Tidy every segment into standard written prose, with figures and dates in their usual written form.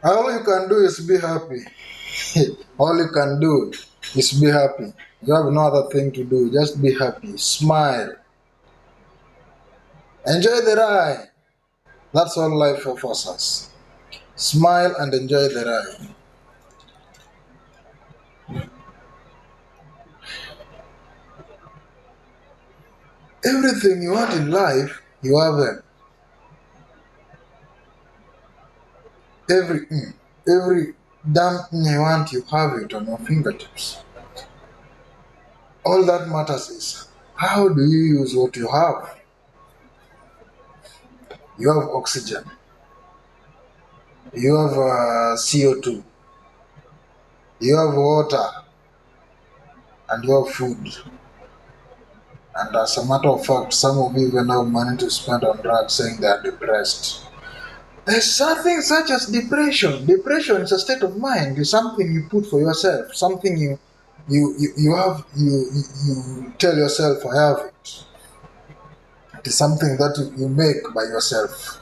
All you can do is be happy. All you can do is be happy. You have no other thing to do. Just be happy. Smile. Enjoy the ride. That's all life offers us. Smile and enjoy the ride. Everything you want in life, you have it. Every damn thing you want, you have it on your fingertips. All that matters is how do you use what you have? You have oxygen, you have CO2, you have water, and you have food. And as a matter of fact, some of you even have money to spend on drugs saying they are depressed. There's something such as depression. Depression is a state of mind. It's something you put for yourself. Something you tell yourself I have it. It is something that you make by yourself.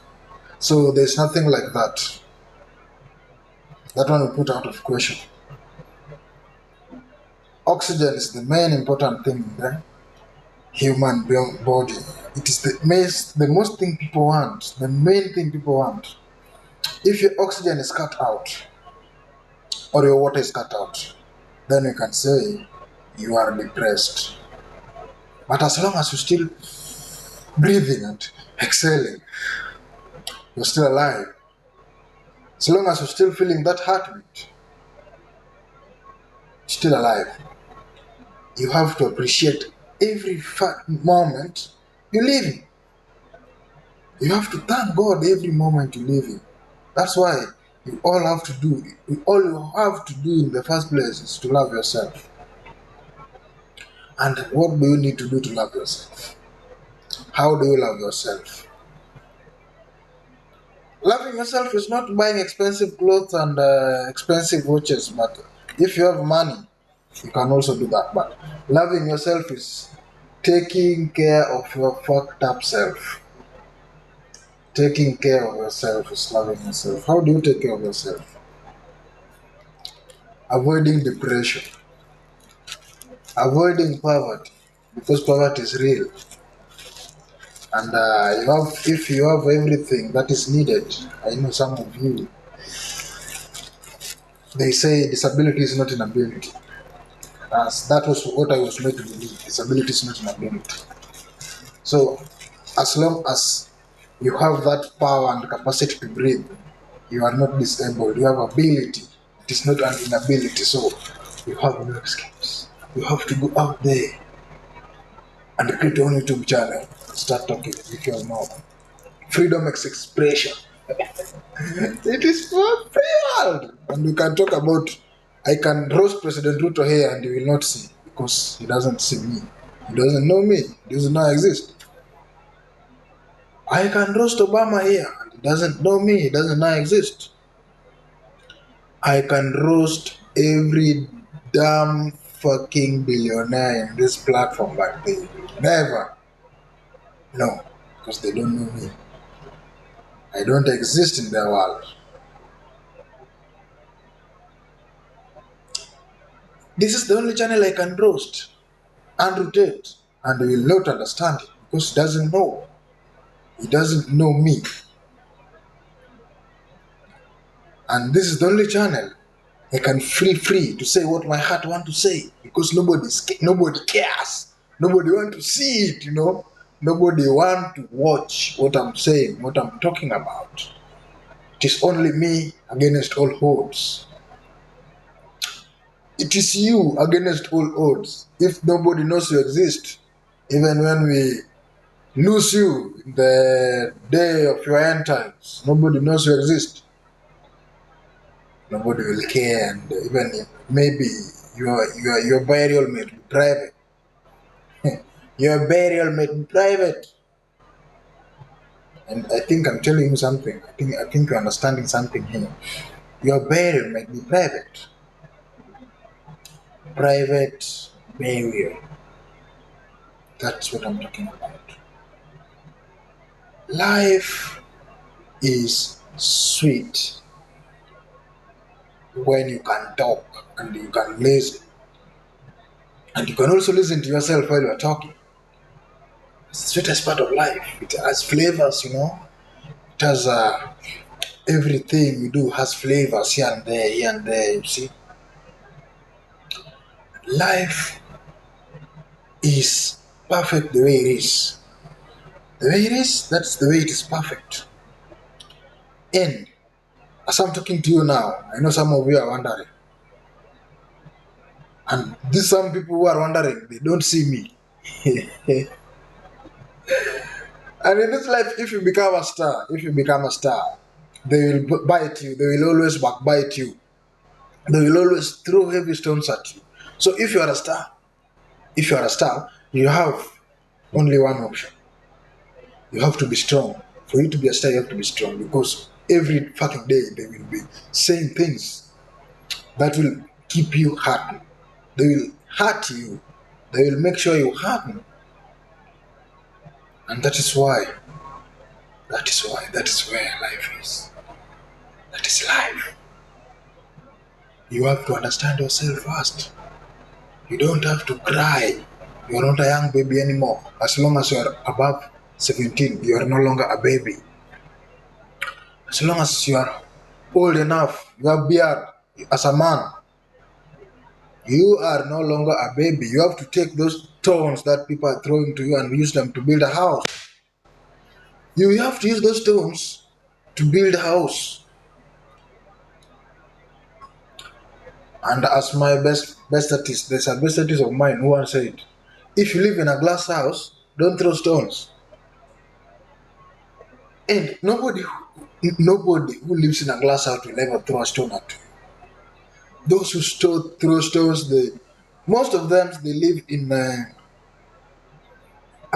So there's nothing like that. That one we put out of question. Oxygen is the main important thing in the human body. It is the most thing people want. The main thing people want. If your oxygen is cut out or your water is cut out, then you can say you are depressed. But as long as you're still breathing and exhaling, you're still alive. As long as you're still feeling that heartbeat, still alive. You have to appreciate every moment you live in. You have to thank God every moment you live in. That's why all you have to do in the first place is to love yourself. And what do you need to do to love yourself? How do you love yourself? Loving yourself is not buying expensive clothes and expensive watches, but if you have money, you can also do that. But loving yourself is taking care of your fucked up self. Taking care of yourself is loving yourself. How do you take care of yourself? Avoiding depression, avoiding poverty, because poverty is real. And if you have everything that is needed, I know some of you, they say disability is not an ability. As that was what I was made to believe. Disability is not an ability. So, as long as you have that power and capacity to breathe, you are not disabled. You have ability. It is not an inability. So, you have no excuse. You have to go out there and create your own YouTube channel. Start talking if you have no freedom of expression. It is for free world. And we can talk about, I can roast President Ruto here and he will not see because he doesn't see me. He doesn't know me. He doesn't know I exist. I can roast Obama here and he doesn't know me. He doesn't know I exist. I can roast every damn fucking billionaire in this platform, but they never know because they don't know me. I don't exist in their world. This is the only channel I can roast and rotate, and he will not understand it because he doesn't know. He doesn't know me. And this is the only channel I can feel free to say what my heart want to say because nobody cares. Nobody want to see it, Nobody want to watch what I'm saying, what I'm talking about. It is only me against all odds. It is you against all odds. If nobody knows you exist, even when we lose you in the day of your end times, nobody knows you exist. Nobody will care, and even if maybe your burial may be private. Your burial may be private. And I think I'm telling you something. I think you're understanding something here. Your burial might be private. Private burial. That's what I'm talking about. Life is sweet. when you can talk and you can listen. And you can also listen to yourself while you're talking. It's the sweetest part of life. It has flavors. It has everything we do has flavors here and there. You see, life is perfect the way it is. The way it is, that's the way it is perfect. And as I'm talking to you now, I know some of you are wondering. And these some people who are wondering, they don't see me. And in this life, if you become a star, they will bite you. They will always backbite you. They will always throw heavy stones at you. So if you are a star, you have only one option. You have to be strong. For you to be a star, you have to be strong because every fucking day they will be saying things that will keep you hurt. They will hurt you. They will make sure you hurt. And that is where life is. That is life. You have to understand yourself first. You don't have to cry. You are not a young baby anymore. As long as you are above 17, you are no longer a baby. As long as you are old enough, you have beard as a man, you are no longer a baby. You have to take those stones that people are throwing to you and use them to build a house. You have to use those stones to build a house. And as my best artist, there's a best artist of mine who once said, if you live in a glass house, don't throw stones. And nobody who lives in a glass house will ever throw a stone at you. Those who throw stones, most of them they live in a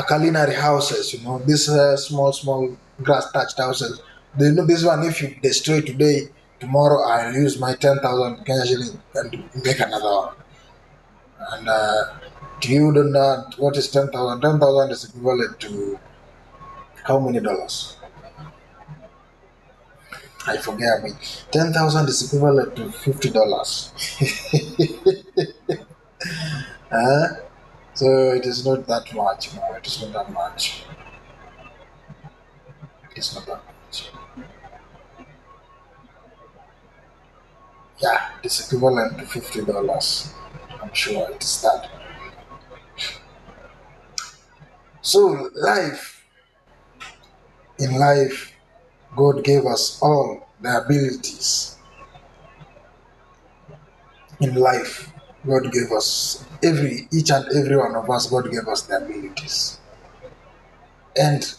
culinary houses. These small grass thatched houses. They know this one. If you destroy today, tomorrow I'll use my 10,000 Kenya shilling and make another one. And do you don't know what is 10,000? 10,000 is equivalent to how many dollars? I forget. I mean, 10,000 is equivalent to $50. Huh? So it is not that much. No, it is not that much. It is not that much. Yeah, it is equivalent to $50. I'm sure it is that. So in life, God gave us all the abilities. In life, God gave us each and every one of us. God gave us the abilities, and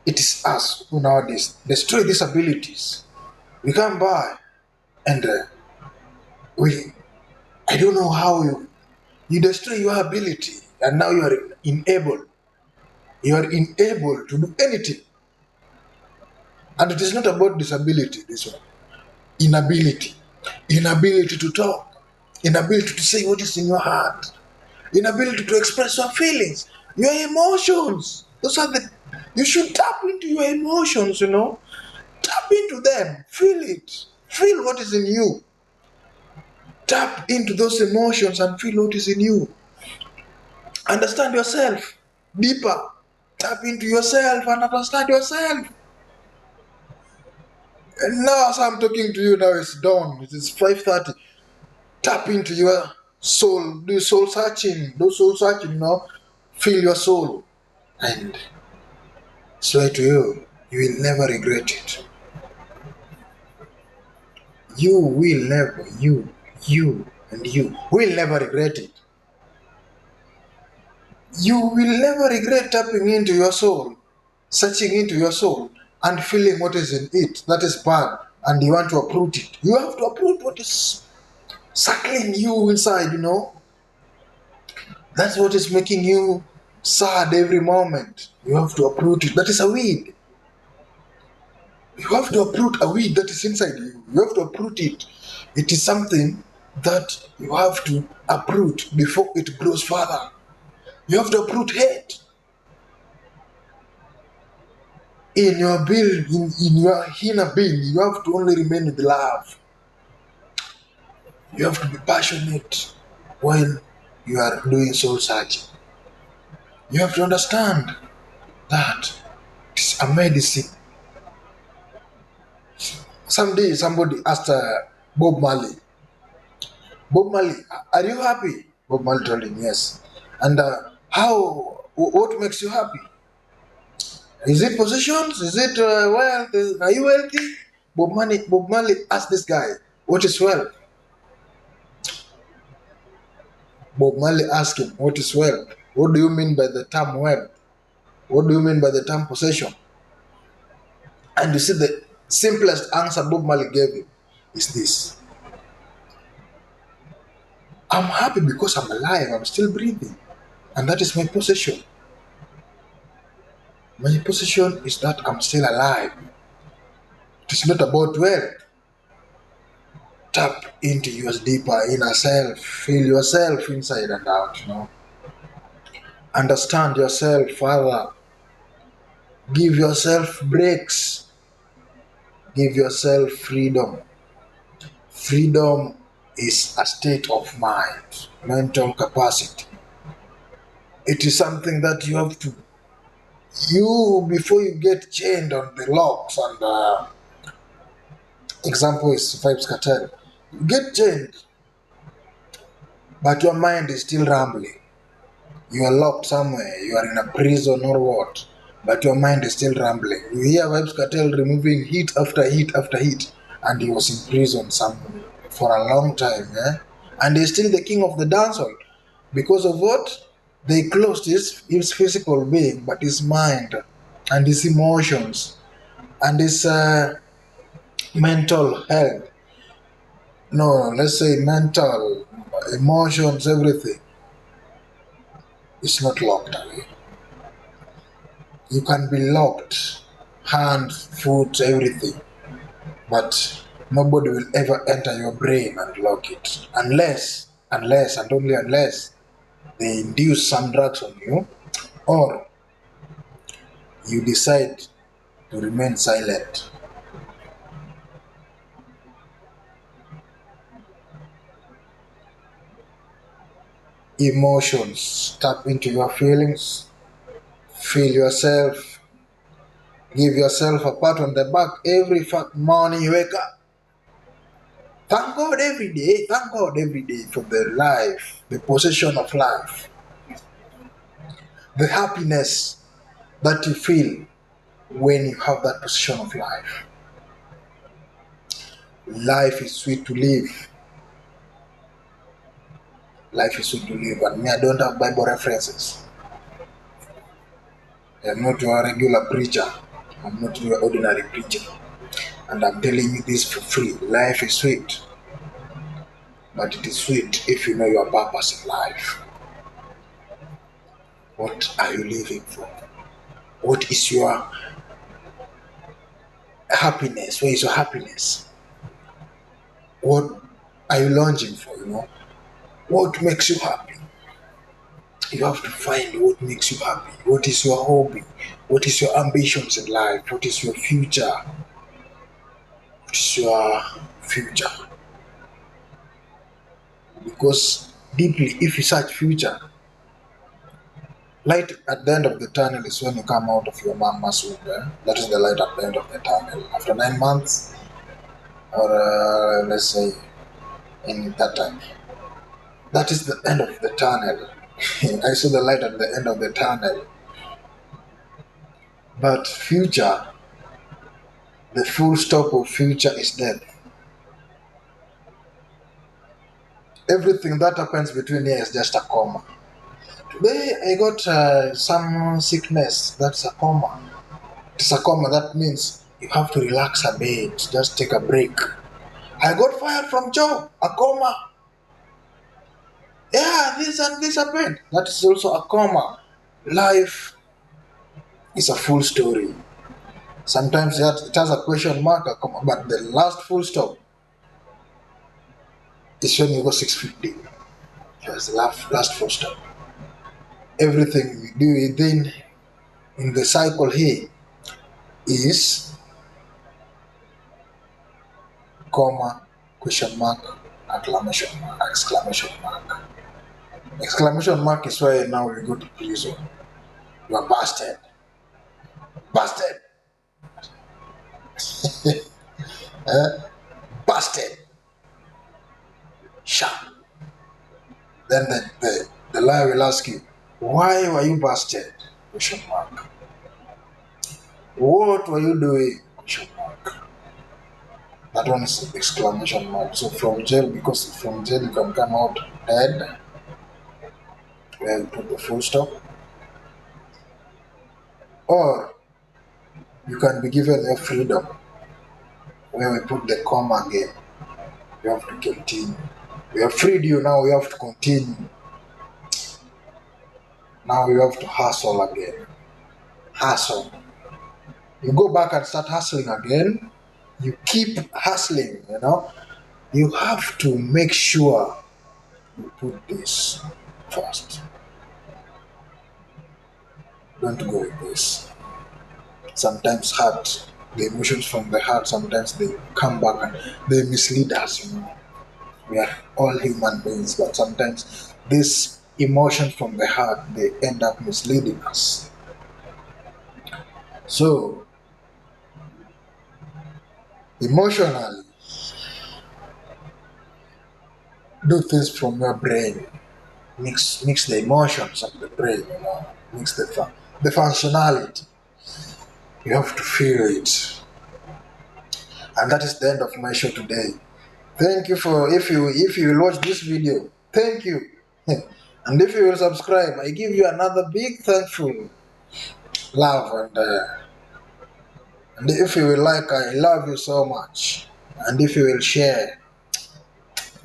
it is us who nowadays destroy these abilities. We come by and we. I don't know how you destroy your ability, and now you are unable. You are unable to do anything, and it is not about disability. This one, inability, inability to talk, inability to say what is in your heart, inability to express your feelings, your emotions. Those are the. You should tap into your emotions. Tap into them. Feel it. Feel what is in you. Tap into those emotions and feel what is in you. Understand yourself deeper. Tap into yourself and understand yourself. And now, as I'm talking to you, now it's dawn. It is 5:30. Tap into your soul. Do soul searching. Do soul searching. Feel your soul, and swear to you, you will never regret it. You will never. And you will never regret it. You will never regret tapping into your soul, searching into your soul, and feeling what is in it that is bad, and you want to uproot it. You have to uproot what is circling you inside. That's what is making you sad every moment. You have to uproot it. That is a weed. You have to uproot a weed that is inside you. You have to uproot it. It is something that you have to uproot before it grows further. You have to uproot hate in your being, in your inner being. You have to only remain with love. You have to be passionate when you are doing soul searching. You have to understand that it's a medicine. Someday somebody asked Bob Marley, Bob Marley, are you happy? Bob Marley told him yes. And what makes you happy? Is it positions? Is it wealth? Are you wealthy? Bob Marley asked this guy, what is wealth? Bob Marley asked him, what is wealth? What do you mean by the term wealth? What do you mean by the term possession? And you see, the simplest answer Bob Marley gave him is this: I'm happy because I'm alive, I'm still breathing. And that is my possession. My possession is that I'm still alive. It is not about wealth. Tap into your deeper inner self. Feel yourself inside and out, Understand yourself further. Give yourself breaks. Give yourself freedom. Freedom is a state of mind, mental capacity. It is something that you have to, before you get chained on the locks, and example is Vibes Cartel. You get chained, but your mind is still rambling. You are locked somewhere, you are in a prison or what, but your mind is still rambling. You hear Vibes Cartel removing hit after hit after hit, and he was in prison for a long time, and he's still the king of the dancehall. Because of what? They closed his physical being, but his mind and his emotions and his mental health. No, let's say mental, emotions, everything is not locked away. You can be locked, hands, foot, everything, but nobody will ever enter your brain and lock it unless and only unless they induce some drugs on you, or you decide to remain silent. Emotions, tap into your feelings, feel yourself, give yourself a pat on the back every morning you wake up. Thank God every day, thank God every day for the life, the possession of life, the happiness that you feel when you have that possession of life. Life is sweet to live. Life is sweet to live. And me, I don't have Bible references. I'm not your regular preacher. I'm not your ordinary preacher. And I'm telling you this for free. Life is sweet, but it is sweet if you know your purpose in life. What are you living for? What is your happiness? Where is your happiness? What are you longing for? What makes you happy? You have to find what makes you happy. What is your hobby? What is your ambitions in life? What is your future? What is your future? Because deeply, if you search future, light at the end of the tunnel is when you come out of your mama's womb. That is the light at the end of the tunnel. After 9 months, or let's say in that time, that is the end of the tunnel. I saw the light at the end of the tunnel. But future, the full stop of future is death. Everything that happens between here is just a coma. Today I got some sickness. That's a coma. It's a coma. That means you have to relax a bit. Just take a break. I got fired from job. A coma. Yeah, this and this happened. That is also a coma. Life is a full story. Sometimes it has a question mark, a comma, but the last full stop is when you go 650. That's the last full stop. Everything we do within in the cycle here is comma, question mark, Acclamation mark, exclamation mark. Exclamation mark is why now you go to prison. You are busted. Busted. Busted. Sharp. Then the lawyer will ask you, why were you busted? Question mark. What were you doing? Question mark. That one is exclamation mark. So from jail, because from jail you can come out dead, where you put the full stop, or you can be given your freedom, where we put the comma again. You have to continue. We have freed you, now we have to continue. Now you have to hustle again. Hustle. You go back and start hustling again. You keep hustling, you know. You have to make sure you put this first. Don't go with this. Sometimes heart, the emotions from the heart, sometimes they come back and they mislead us, you know. We are all human beings, but sometimes these emotions from the heart, they end up misleading us. So emotionally, do things from your brain. Mix the emotions of the brain, you know. Mix the functionality. You have to feel it. And that is the end of my show today. Thank you for if you will watch this video. Thank you. And if you will subscribe, I give you another big thankful love and if you will like, I love you so much. And if you will share,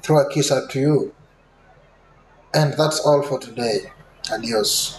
throw a kiss out to you. And that's all for today. Adios.